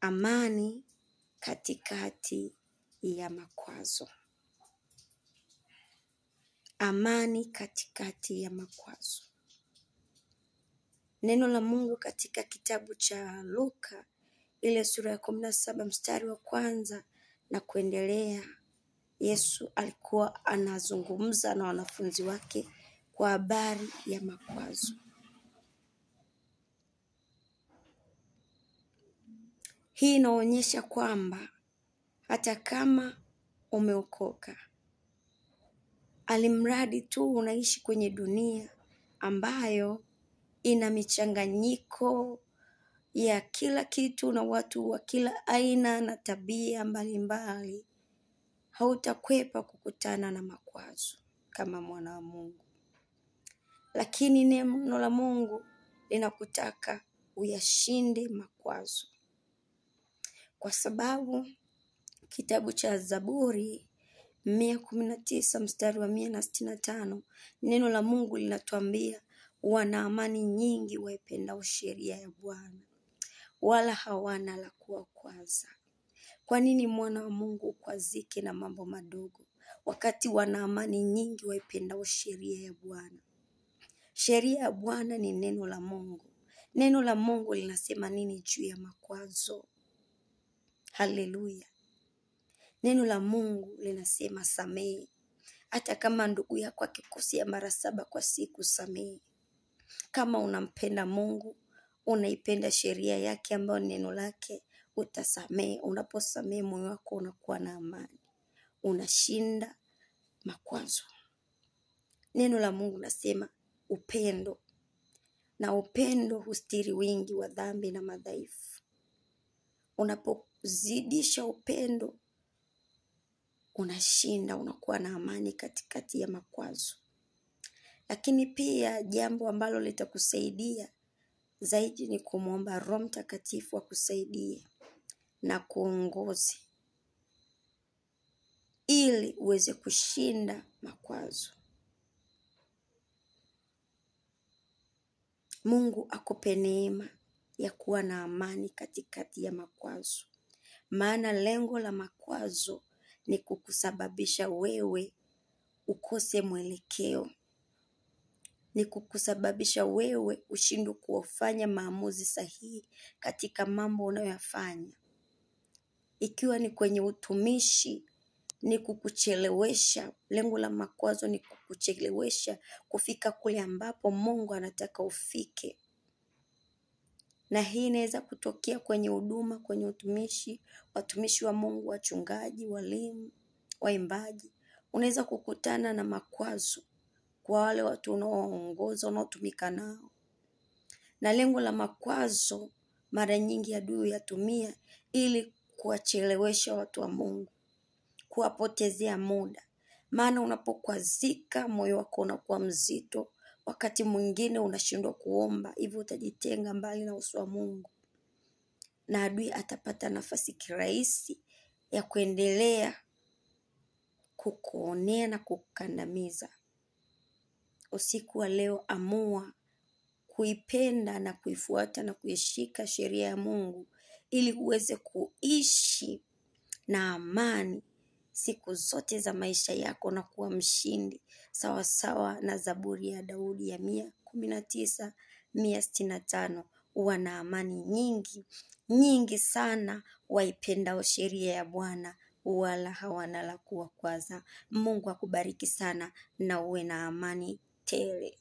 Amani katikati ya makwazo. Amani katikati ya makwazo. Neno la Mungu katika kitabu cha Luka ile sura ya 17 mstari wa 1 na kuendelea. Yesu alikuwa anazungumza na wanafunzi wake kwa habari ya makwazo. Hii inaonyesha kwamba hata kama umeokoka, alimradi tu unaishi kwenye dunia ambayo ina michanganyiko ya kila kitu na watu wa kila aina na tabia mbalimbali, hautakwepa kukutana na makwazo kama mwana wa Mungu. Lakini neno la Mungu linakutaka uyashinde makwazo. Kwa sababu kitabu cha Zaburi 119 mstari wa 165, neno la Mungu linatuambia wana amani nyingi waipendao sheria ya Bwana, wala hawana la kuwakwaza. Kwa nini mwana wa Mungu ukwazike na mambo madogo wakati wana amani nyingi waipendao sheria ya Bwana? Sheria ya Bwana ni neno la Mungu. Neno la Mungu linasema nini juu ya makwazo? Haleluya. Neno la Mungu linasema samehe. Hata kama ndugu yako akikosea mara 7 kwa siku, samehe. Kama unampenda Mungu, unaipenda sheria yake ambayo neno lake, utasamehe. Unaposamehe moyo wako unakuwa na amani. Unashinda makwazo. Neno la Mungu nasema upendo. Na upendo hustiri wingi wa dhambi na madhaifu. Unapozidisha upendo, unashinda, unakuwa na amani katikati ya makwazo. Lakini pia jambo ambalo litakusaidia zaidi ni kumwomba Roho Mtakatifu akusaidie na kuongoze ili uweze kushinda makwazo. Mungu akupe neema ya kuwa na amani katikati ya makwazo. Maana lengo la makwazo ni kukusababisha wewe ukose mwelekeo. Ni kukusababisha wewe ushindwe kufanya maamuzi sahihi katika mambo unayoyafanya. Ikiwa ni kwenye utumishi, ni kukuchelewesha. Lengo la makwazo ni kukuchelewesha kufika kule ambapo Mungu anataka ufike. Na hii inaweza kutokea kwenye huduma, kwenye utumishi, watumishi wa Mungu, wachungaji, walimu, waimbaji. Unaweza kukutana na makwazo kwa wale watu unaoongoza, unaotumika nao. Na lengo la makwazo mara nyingi adui yatumia ili kuwachelewesha watu wa Mungu, kuwapotezea muda. Maana unapokwazika moyo wako unakuwa mzito, wakati mwingine unashindwa kuomba, hivyo utajitenga mbali na uso wa Mungu. Na adui atapata nafasi kirahisi ya kuendelea kukuonea na kukandamiza. Usiku wa leo amua kuipenda na kuifuata na kuishika sheria ya Mungu ili uweze kuishi na amani siku zote za maisha yako na kuwa mshindi sawa sawa na Zaburi ya Daudi ya 119:165. Uwa na amani nyingi sana waipendao sheria ya Bwana, wala hawana la kuwakwaza. Mungu akubariki sana na uwe na amani tele.